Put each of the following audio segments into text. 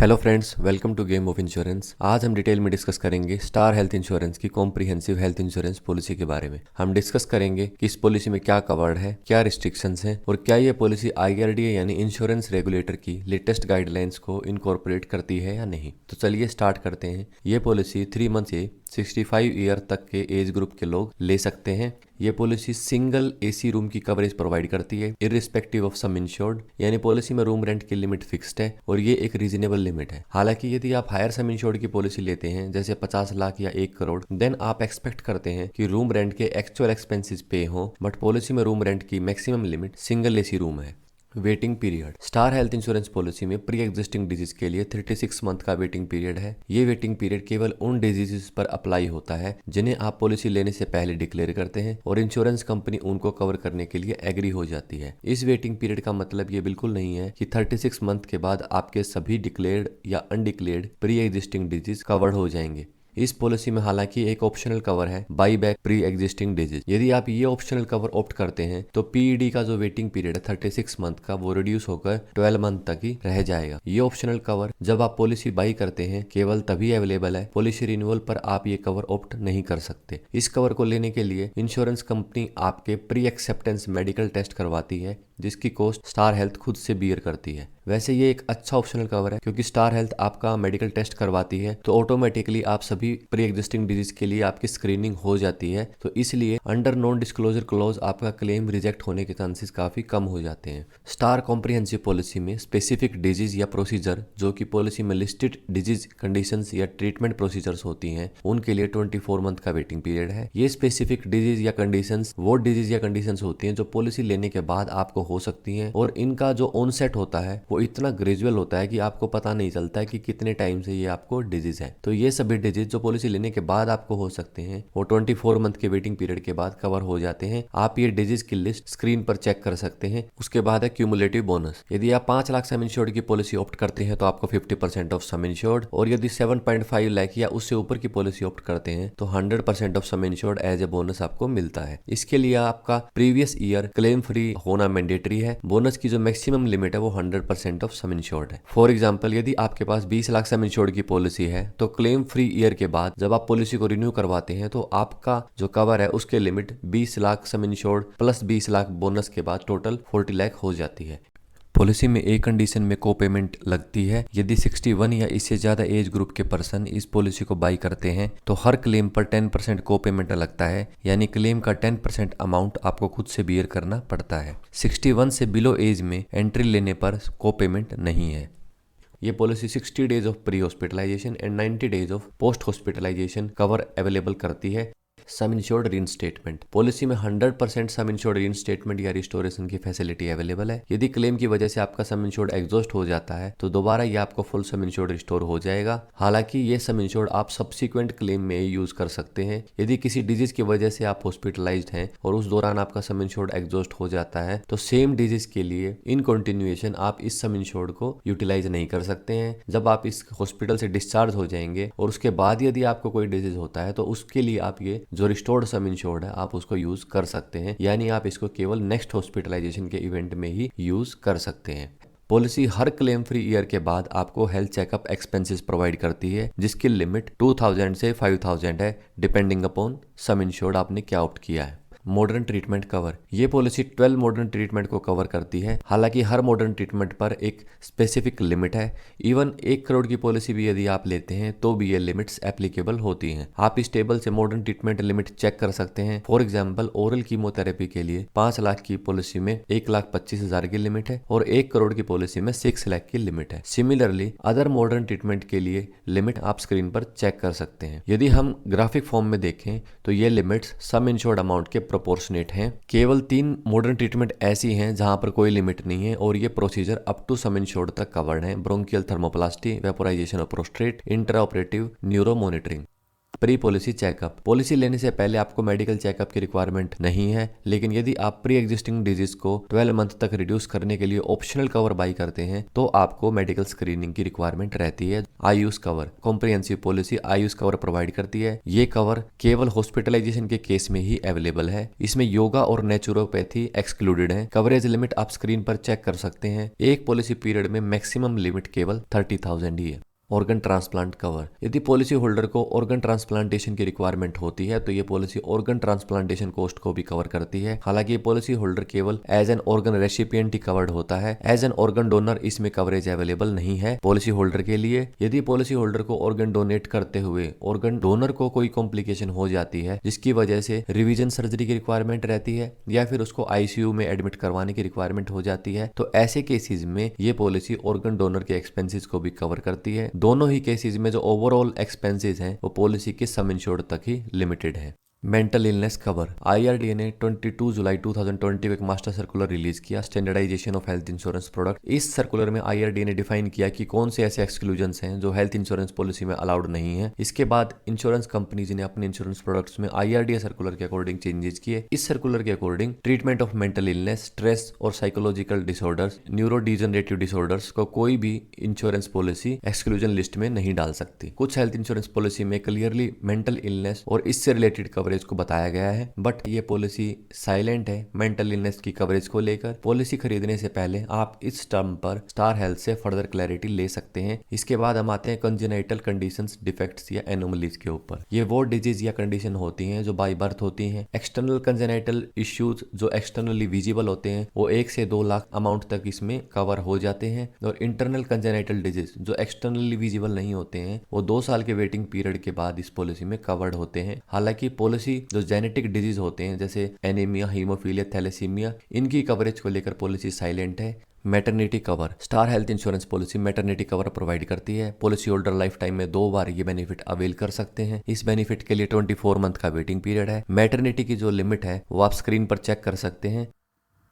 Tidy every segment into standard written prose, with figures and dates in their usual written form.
Hello friends, welcome to game of insurance. आज हम detail में डिस्कस करेंगे स्टार हेल्थ इंश्योरेंस की कॉम्प्रिहेंसिव हेल्थ इंश्योरेंस पॉलिसी के बारे में। हम डिस्कस करेंगे कि इस पॉलिसी में क्या कवर्ड है, क्या रिस्ट्रिक्शंस हैं और क्या ये पॉलिसी आईआरडीए यानी इंश्योरेंस रेगुलेटर की लेटेस्ट गाइडलाइंस को इनकॉर्पोरेट करती है या नहीं। तो चलिए स्टार्ट करते हैं। ये पॉलिसी 3 मंथ से 65 ईयर तक के एज ग्रुप के लोग ले सकते हैं। ये पॉलिसी सिंगल एसी रूम की कवरेज प्रोवाइड करती है इररिस्पेक्टिव ऑफ सम इंश्योर्ड, यानी पॉलिसी में रूम रेंट की लिमिट फिक्स्ड है और ये एक रीजनेबल लिमिट है। हालांकि यदि आप हायर सम इंश्योर्ड की पॉलिसी लेते हैं जैसे 50 लाख या 1 करोड़, देन आप एक्सपेक्ट करते हैं कि रूम रेंट के एक्चुअल एक्सपेंसेस पे हो, बट पॉलिसी में रूम रेंट की maximum limit single AC room है। Waiting period. Star health insurance policy में प्री एग्जिस्टिंग डिजीज के लिए 36 मंथ का वेटिंग पीरियड है। ये वेटिंग पीरियड केवल उन डिजीजेस पर अप्लाई होता है जिन्हें आप पॉलिसी लेने से पहले डिक्लेयर करते हैं और इंश्योरेंस कंपनी उनको कवर करने के लिए एग्री हो जाती है। इस वेटिंग पीरियड का मतलब ये बिल्कुल नहीं है कि 36 मंथ के बाद आपके सभी डिक्लेयर्ड या undeclared pre existing disease covered हो जाएंगे। इस पॉलिसी में हालांकि एक ऑप्शनल कवर है, by back pre existing disease. यदि आप ये ऑप्शनल कवर ऑप्ट करते हैं तो पीईडी का जो वेटिंग पीरियड है 36 मंथ का, वो रिड्यूस होकर 12 मंथ तक ही रह जाएगा। ये ऑप्शनल कवर जब आप पॉलिसी बाई करते हैं केवल तभी अवेलेबल है, पॉलिसी रिन्यूअल पर आप ये कवर ऑप्ट नहीं कर सकते। इस कवर को लेने के लिए इंश्योरेंस कंपनी आपके प्री एक्सेप्टेंस मेडिकल टेस्ट करवाती है जिसकी कॉस्ट स्टार हेल्थ खुद से बियर करती है। वैसे ये एक अच्छा ऑप्शनल कवर है क्योंकि स्टार हेल्थ आपका मेडिकल टेस्ट करवाती है तो ऑटोमेटिकली आप सभी प्री एग्जिस्टिंग डिजीज के लिए आपकी स्क्रीनिंग हो जाती है, तो इसलिए अंडर नॉन डिस्क्लोजर क्लॉज आपका क्लेम रिजेक्ट होने के चांसेस काफी कम हो जाते हैं। स्टार कॉम्प्रिहेंसिव पॉलिसी में स्पेसिफिक डिजीज या प्रोसीजर जो कि पॉलिसी में लिस्टेड डिजीज कंडीशंस या ट्रीटमेंट प्रोसीजर्स होती हैं उनके लिए 24 मंथ का वेटिंग पीरियड है। ये स्पेसिफिक डिजीज या कंडीशंस वो डिजीज या कंडीशंस होती हैं जो पॉलिसी लेने के बाद आपको हो सकती हैं और इनका जो ऑनसेट होता है वो इतना ग्रेजुअल होता है कि आपको पता नहीं चलता है कि कितने टाइम से ये आपको डिजीज है। तो ये सभी डिजीज जो पॉलिसी लेने के बाद आपको हो सकते हैं वो 24 मंथ के वेटिंग पीरियड के बाद कवर हो जाते हैं। आप ये डिजीज की लिस्ट स्क्रीन पर चेक कर सकते हैं। उसके बाद है क्यूमुलेटिव बोनस। यदि आप 5 लाख सम इंश्योर्ड की पॉलिसी ऑप्ट करते हैं तो आपको 50% ऑफ सम इंश्योर्ड, और यदि 7.5 लाख या उससे ऊपर की पॉलिसी ऑप्ट करते हैं तो 100% of sum insured as a bonus आपको मिलता है। इसके लिए आपका प्रीवियस ईयर क्लेम फ्री होना मैंडेटरी है। बोनस की जो मैक्सिमम लिमिट है वो 100% ऑफ सम इंश्योर्ड है। फॉर एग्जांपल, यदि आपके पास 20 लाख सम इंश्योर्ड की पॉलिसी है तो क्लेम फ्री ईयर के बाद जब आप पॉलिसी को रिन्यू करवाते हैं तो आपका जो कवर है उसके limit 20 lakh sum insured plus 20 lakh bonus के बाद टोटल 40 लाख हो जाती है। पॉलिसी में एक कंडीशन में को पेमेंट लगती है। यदि 61 या इससे ज्यादा एज ग्रुप के पर्सन इस पॉलिसी को बाई करते हैं तो हर क्लेम पर 10% को पेमेंट लगता है, यानी क्लेम का 10% अमाउंट आपको खुद से बियर करना पड़ता है। 61 से बिलो एज में एंट्री लेने पर को पेमेंट नहीं है। ये policy 60 days of pre hospitalisation and 90 days of post hospitalisation cover available करती है। सम इंश्योर्ड रीइंस्टेटमेंट। पॉलिसी में 100% सम इंश्योर्ड रीइंस्टेटमेंट या रिस्टोरेशन की फैसिलिटी अवेलेबल है। यदि क्लेम की वजह से आपका सम इंश्योर्ड एग्जॉस्ट हो जाता है तो दोबारा ये आपको फुल सम इंश्योर्ड रिस्टोर हो जाएगा। हालांकि ये सम इंश्योर्ड आप सब्सिक्वेंट क्लेम में यूज कर सकते हैं। यदि किसी डिजीज की वजह से आप हॉस्पिटलाइज्ड हैं और उस दौरान आपका सम इंश्योर्ड एग्जॉस्ट हो जाता है तो सेम डिजीज के लिए इन कंटिन्यूएशन आप इस सम इंश्योर्ड को यूटिलाइज नहीं कर सकते हैं। जब आप इस हॉस्पिटल से डिस्चार्ज हो जाएंगे और उसके बाद यदि आपको कोई डिजीज होता है तो उसके लिए आप ये जो रिस्टोर्ड सम इंश्योर्ड है आप उसको यूज कर सकते हैं, यानी आप इसको केवल नेक्स्ट हॉस्पिटलाइजेशन के इवेंट में ही यूज कर सकते हैं। पॉलिसी हर क्लेम फ्री ईयर के बाद आपको हेल्थ चेकअप एक्सपेंसेस प्रोवाइड करती है जिसकी लिमिट 2000 से 5000 है, डिपेंडिंग अपॉन सम इंश्योर्ड आपने क्या ऑप्ट किया है। Modern treatment cover. ये पॉलिसी 12 मॉडर्न ट्रीटमेंट को कवर करती है। हालांकि हर मॉडर्न ट्रीटमेंट पर एक स्पेसिफिक लिमिट है। इवन 1 करोड़ की पॉलिसी भी यदि आप लेते हैं तो भी ये लिमिट्स एप्लीकेबल होती हैं। आप इस टेबल से मॉडर्न ट्रीटमेंट लिमिट चेक कर सकते हैं। फॉर एग्जाम्पल, ओरल कीमोथेरेपी के लिए 5 लाख की पॉलिसी में 1,25,000 की लिमिट है और 1 करोड़ की पॉलिसी में 6 लाख की लिमिट है। सिमिलरली अदर मॉडर्न ट्रीटमेंट के लिए लिमिट आप स्क्रीन पर चेक कर सकते हैं। यदि हम ग्राफिक फॉर्म में देखें तो ये लिमिट्स सम इंश्योर्ड अमाउंट के प्रोपोर्शनेट हैं। केवल 3 मॉडर्न ट्रीटमेंट ऐसी हैं जहां पर कोई लिमिट नहीं है और ये procedure up to sum insured तक कवर्ड है। Bronchial thermoplasty, vaporisation of prostate, intra operative neuro monitoring. Pre policy checkup. Policy लेने से पहले आपको मेडिकल चेकअप की रिक्वायरमेंट नहीं है, लेकिन यदि आप प्री एग्जिस्टिंग डिजीज को 12 मंथ तक रिड्यूस करने के लिए ऑप्शनल कवर बाई करते हैं तो आपको मेडिकल स्क्रीनिंग की रिक्वायरमेंट रहती है। Ayush cover. Comprehensive policy Ayush cover provide करती है। ये कवर केवल हॉस्पिटलाइजेशन के केस में ही अवेलेबल है। इसमें योगा और नेचुरोपैथी एक्सक्लूडेड है। कवरेज लिमिट आप स्क्रीन पर चेक कर सकते हैं। एक पॉलिसी पीरियड में मैक्सिमम लिमिट केवल 30,000 ही है। Organ transplant cover. यदि पॉलिसी होल्डर को ऑर्गन ट्रांसप्लांटेशन की रिक्वायरमेंट होती है तो ये पॉलिसी ऑर्गन ट्रांसप्लांटेशन कॉस्ट को भी कवर करती है। हालांकि ये पॉलिसी होल्डर केवल एज एन ऑर्गन रेसिपिएंट ही कवर्ड होता है। एज एन ऑर्गन डोनर इसमें कवरेज अवेलेबल नहीं है पॉलिसी होल्डर के लिए। यदि पॉलिसी होल्डर को ऑर्गन डोनेट करते हुए ऑर्गन डोनर को कोई कॉम्प्लिकेशन हो जाती है जिसकी वजह से रिवीजन सर्जरी की रिक्वायरमेंट रहती है या फिर उसको आईसीयू में एडमिट करवाने की रिक्वायरमेंट हो जाती है तो ऐसे केसेस में ये पॉलिसी ऑर्गन डोनर के एक्सपेंसेस को भी कवर करती है। दोनों ही केसेस में जो ओवरऑल एक्सपेंसेस हैं वो पॉलिसी के सम इंश्योर्ड तक ही लिमिटेड है। Mental illness cover. आईआरडीए ने 22 जुलाई 2020 को एक मास्टर सर्कुलर रिलीज किया, standardisation of health insurance product. इस सर्कुलर में आईआरडीए ने डिफाइन किया कि कौन से ऐसे एक्सक्लूजन्स हैं जो हेल्थ इंश्योरेंस पॉलिसी में अलाउड नहीं है। इसके बाद इंश्योरेंस कंपनीज ने अपने इंश्योरेंस प्रोडक्ट्स में आईआरडीए सर्कुलर के अकॉर्डिंग चेंजेस किए। इस सर्कुलर के according treatment of mental illness, stress और psychological disorders, neuro degenerative disorders को कोई भी इंश्योरेंस पॉलिसी एक्सक्लूजन लिस्ट में नहीं डाल सकती। कुछ हेल्थ इंश्योरेंस पॉलिसी में क्लियरली मेंटल इलनेस और इससे रिलेटेड कवरेज को बताया गया है, बट ये पॉलिसी साइलेंट है मेंटल इलनेस की कवरेज को लेकर। पॉलिसी खरीदने से पहले आप इस टर्म पर स्टार हेल्थ से फर्दर क्लैरिटी ले सकते हैं। इसके बाद हम आते हैं कंजेनाइटल कंडीशंस, डिफेक्ट्स या एनोमलीज के ऊपर। ये वो डिजीज या कंडीशन होती हैं जो बाय बर्थ होती हैं। एक्सटर्नल कंजेनाइटल इश्यूज जो एक्सटर्नली विजिबल होते हैं वो 1 से 2 लाख अमाउंट तक इसमें कवर हो जाते हैं, और इंटरनल कंजेनाइटल डिजीज जो एक्सटर्नली विजिबल नहीं होते हैं वो 2 साल के वेटिंग पीरियड के बाद इस पॉलिसी में कवर्ड होते हैं। हालांकि पॉलिसी जो जेनेटिक डिजीज होते हैं जैसे एनीमिया, हीमोफीलिया, थैलेसीमिया, इनकी कवरेज को लेकर पॉलिसी साइलेंट है। Maternity cover. Star health insurance policy maternity cover provide करती है। पॉलिसी होल्डर लाइफ टाइम में 2 बार ये बेनिफिट अवेल कर सकते हैं। इस बेनिफिट के लिए 24 मंथ का वेटिंग पीरियड है। मैटरनिटी की जो लिमिट है वो आप स्क्रीन पर चेक कर सकते हैं।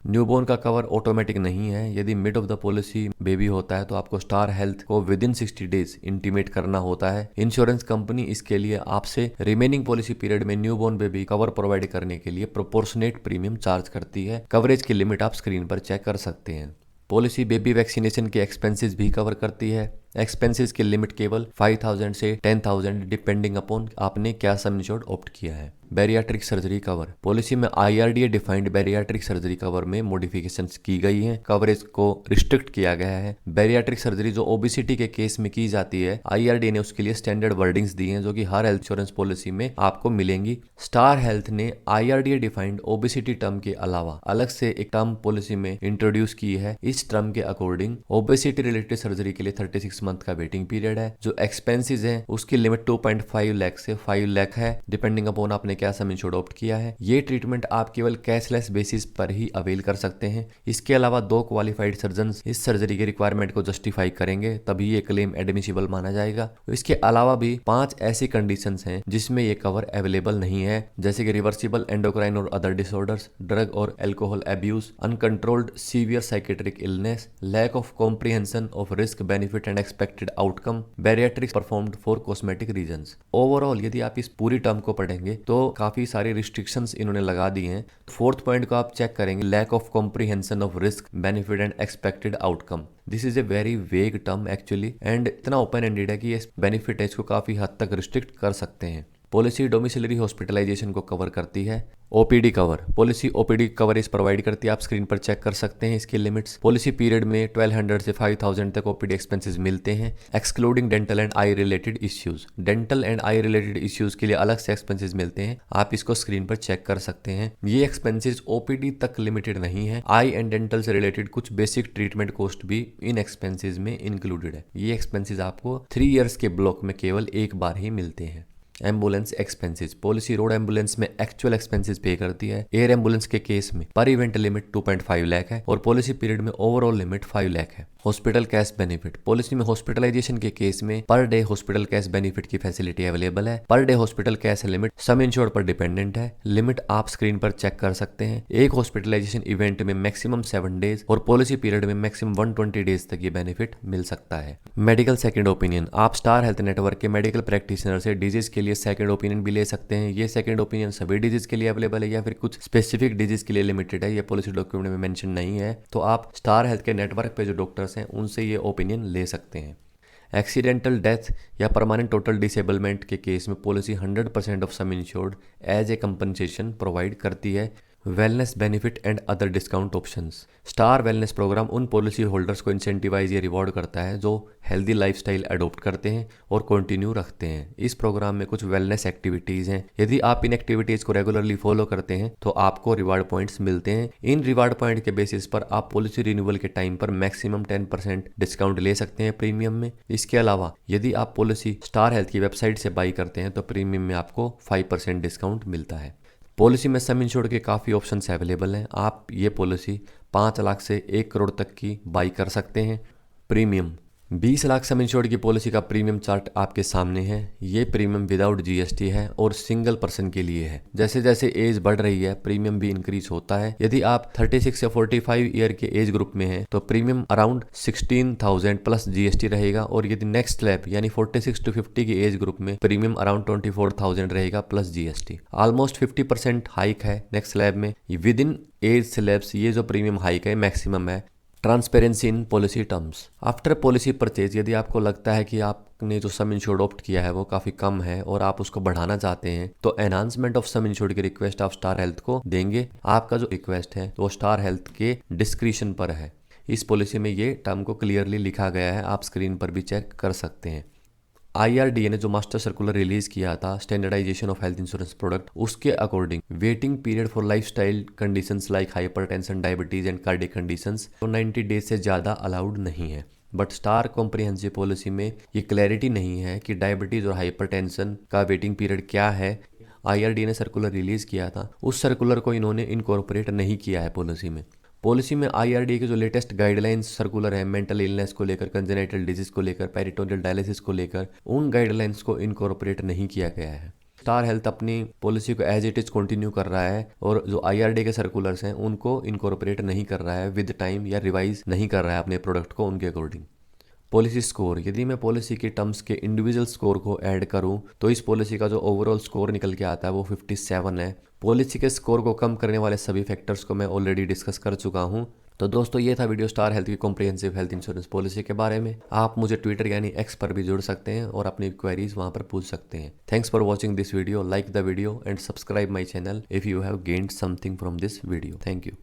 न्यूबॉर्न का कवर ऑटोमेटिक नहीं है। यदि mid of the policy baby होता है तो आपको स्टार हेल्थ को विद इन 60 डेज इंटीमेट करना होता है। इंश्योरेंस कंपनी इसके लिए आपसे रिमेनिंग पॉलिसी पीरियड में न्यूबॉर्न बेबी कवर प्रोवाइड करने के लिए प्रोपोर्शनेट प्रीमियम चार्ज करती है। कवरेज की लिमिट आप स्क्रीन पर चेक कर सकते हैं। पॉलिसी बेबी वैक्सीनेशन के एक्सपेंसेस भी कवर करती है। एक्सपेंसेस की लिमिट केवल 5,000 से 10,000 डिपेंडिंग अपॉन आपने क्या सम इंश्योर्ड ऑप्ट किया है। Bariatric surgery cover. पॉलिसी में IRDA defined bariatric surgery cover में मॉडिफिकेशंस की गई हैं। कवरेज को रिस्ट्रिक्ट किया गया है। बैरियाट्रिक सर्जरी जो ओबेसिटी के केस में की जाती है, आईआरडीए ने उसके लिए स्टैंडर्ड वर्डिंग्स दी हैं जो कि हर हेल्थ इंश्योरेंस पॉलिसी में आपको मिलेंगी। स्टार हेल्थ ने आईआरडीए डिफाइंड ओबेसिटी टर्म के अलावा अलग से एक टर्म पॉलिसी में इंट्रोड्यूस की है। इस टर्म के अकॉर्डिंग ओबेसिटी रिलेटेड सर्जरी के लिए 36 मंथ का वेटिंग पीरियड है। जो एक्सपेंसेस है उसकी लिमिट 2.5 लाख से 5 लाख है, डिपेंडिंग अपॉन आपने क्या सम इंश्योर्ड ऑप्ट किया है। ये ट्रीटमेंट आप केवल कैशलेस बेसिस पर ही अवेल कर सकते हैं। इसके अलावा 2 क्वालिफाइड सर्जन इस सर्जरी के रिक्वायरमेंट को जस्टिफाई करेंगे, तभी ये क्लेम एडमिसिबल माना जाएगा। इसके अलावा भी 5 ऐसी कंडीशंस हैं जिसमें ये कवर अवेलेबल नहीं है, जैसे कि रिवर्सिबल एंडोक्राइन और अदर डिसऑर्डर्स, ड्रग और alcohol abuse, uncontrolled severe psychiatric illness, lack of comprehension of risk benefit and expected outcome, bariatrics performed for cosmetic reasons. Overall यदि आप इस पूरी टर्म को पढ़ेंगे तो काफी सारी रिस्ट्रिक्शंस इन्होंने लगा दी हैं। 4th पॉइंट को आप चेक करेंगे, lack of comprehension of risk benefit and expected outcome. This is a very vague term actually, and इतना ओपन एंडेड है कि ये बेनिफिट है इसको काफी हद तक रिस्ट्रिक्ट कर सकते हैं। पॉलिसी डोमिसिलरी हॉस्पिटलाइजेशन को कवर करती है। OPD cover. Policy OPD coverage provide करती है, आप स्क्रीन पर चेक कर सकते हैं इसकी लिमिट्स। पॉलिसी पीरियड में 1200 से 5000 तक ओपीडी एक्सपेंसेस मिलते हैं, excluding dental and I related issues. Dental and I related issues के लिए अलग से एक्सपेंसेस मिलते हैं, आप इसको स्क्रीन पर चेक कर सकते हैं। ये एक्सपेंसेस ओपीडी तक लिमिटेड नहीं है, आई एंड डेंटल से रिलेटेड कुछ बेसिक ट्रीटमेंट कॉस्ट भी इन एक्सपेंसेस में इंक्लूडेड है। ये एक्सपेंसेस आपको 3 ईयर्स के ब्लॉक में केवल एक बार ही मिलते हैं। Ambulance expenses. Policy road ambulance में एक्चुअल एक्सपेंसेस पे करती है। एयर एम्बुलेंस के केस में पर इवेंट लिमिट 2.5 लाख है और पॉलिसी पीरियड में ओवरऑल लिमिट 5 लाख है। Hospital cash benefit. पॉलिसी में हॉस्पिटलाइजेशन के केस में per day hospital cash benefit की फैसिलिटी अवेलेबल है। Per day hospital cash limit सम इंश्योर्ड पर डिपेंडेंट है। लिमिट आप स्क्रीन पर चेक कर सकते हैं। एक हॉस्पिटलाइजेशन इवेंट में मैक्सिमम 7 डेज और पॉलिसी पीरियड में मैक्सिमम 120 डेज तक ये बेनिफिट मिल सकता है। Medical second opinion. आप स्टार हेल्थ नेटवर्क के मेडिकल प्रैक्टिशनर से डिजीज के लिए सेकंड ओपिनियन भी ले सकते हैं। ये सेकंड ओपिनियन सभी डिजीज के लिए अवेलेबल है या फिर कुछ स्पेसिफिक डिजीज के लिए लिमिटेड है, ये पॉलिसी डॉक्यूमेंट में मेंशन नहीं है। तो आप स्टार हेल्थ के नेटवर्क पे जो डॉक्टर्स हैं उनसे ये ओपिनियन ले सकते हैं। एक्सीडेंटल डेथ या परमानेंट टोटल डिसेबलमेंट के केस में policy 100% of sum insured as a compensation provide करती है। Wellness benefit and other discount options. Star wellness program उन पॉलिसी होल्डर्स को इंसेंटिवाइज या रिवॉर्ड करता है जो हेल्दी लाइफस्टाइल अडोप्ट करते हैं और कंटिन्यू रखते हैं। इस प्रोग्राम में कुछ वेलनेस एक्टिविटीज़ हैं। यदि आप इन एक्टिविटीज़ को रेगुलरली फॉलो करते हैं तो आपको रिवार्ड पॉइंट्स मिलते हैं। इन रिवार्ड पॉइंट के बेसिस पर आप पॉलिसी रिन्यूअल के टाइम पर मैक्सिमम 10% डिस्काउंट ले सकते हैं प्रीमियम में। इसके अलावा यदि आप पॉलिसी स्टार हेल्थ की वेबसाइट से बाई करते हैं तो प्रीमियम में आपको 5% डिस्काउंट मिलता है। पॉलिसी में सम इंश्योर्ड के काफ़ी ऑप्शंस अवेलेबल हैं। आप ये पॉलिसी 5 लाख से 1 करोड़ तक की बाई कर सकते हैं। प्रीमियम 20 लाख सम इंश्योर्ड की पॉलिसी का प्रीमियम चार्ट आपके सामने है। ये प्रीमियम विदाउट जीएसटी है और सिंगल पर्सन के लिए है। जैसे जैसे एज बढ़ रही है प्रीमियम भी इंक्रीज होता है। यदि आप 36 या 45 ईयर के एज ग्रुप में हैं तो प्रीमियम अराउंड 16,000 प्लस जीएसटी रहेगा और यदि नेक्स्ट स्लैब यानी 46 to 50 की एज ग्रुप में प्रीमियम अराउंड 24,000 रहेगा प्लस जीएसटी। ऑलमोस्ट 50% हाइक है नेक्स्ट स्लैब में। विद इन एज स्लैब्स ये जो प्रीमियम हाइक है मैक्सिमम है। Transparency in policy terms. After policy purchase यदि आपको लगता है कि आपने जो सम इंश्योर्ड ऑप्ट किया है वो काफ़ी कम है और आप उसको बढ़ाना चाहते हैं तो एनहांसमेंट ऑफ सम इंश्योर्ड की रिक्वेस्ट आप स्टार हेल्थ को देंगे। आपका जो रिक्वेस्ट है वो स्टार हेल्थ के डिस्क्रिशन पर है। इस पॉलिसी में ये टर्म को क्लियरली लिखा गया है, आप स्क्रीन पर भी चेक कर सकते हैं। IRDA ने जो मास्टर सर्कुलर रिलीज किया था standardisation of health insurance product, उसके according waiting period for lifestyle conditions like hypertension, diabetes and cardiac conditions तो 90 डेज से ज़्यादा अलाउड नहीं है। बट स्टार कॉम्प्रिहेंसिव पॉलिसी में ये क्लैरिटी नहीं है कि डायबिटीज और हाइपरटेंशन का वेटिंग पीरियड क्या है। IRDA ने सर्कुलर रिलीज किया था, उस सर्कुलर को इन्होंने इनकॉर्पोरेट नहीं किया है पॉलिसी में। पॉलिसी में IRDA के जो लेटेस्ट गाइडलाइंस सर्कुलर है मेंटल इलनेस को लेकर, कंजेनिटल डिजीज को लेकर, पेरिटोनियल डायलिसिस को लेकर, उन गाइडलाइंस को इनकॉर्पोरेट नहीं किया गया है। स्टार हेल्थ अपनी पॉलिसी को एज इट इज कंटिन्यू कर रहा है और जो IRDA के सर्कुलर्स हैं उनको इनकॉर्पोरेट नहीं कर रहा है विद टाइम या रिवाइज नहीं कर रहा है अपने प्रोडक्ट को उनके अकॉर्डिंग। पॉलिसी स्कोर, यदि मैं पॉलिसी के टर्म्स के इंडिविजुअल स्कोर को ऐड करूं तो इस पॉलिसी का जो ओवरऑल स्कोर निकल के आता है वो 57 है। पॉलिसी के स्कोर को कम करने वाले सभी फैक्टर्स को मैं ऑलरेडी डिस्कस कर चुका हूं। तो दोस्तों ये था वीडियो स्टार हेल्थ की कॉम्प्रिहेंसिव हेल्थ इंश्योरेंस पॉलिसी के बारे में। आप मुझे ट्विटर यानी एक्स पर भी जुड़ सकते हैं और अपनी क्वेरीज वहां पर पूछ सकते हैं। Thanks for watching this video, like the video and subscribe my channel if you have gained something from this video. Thank you.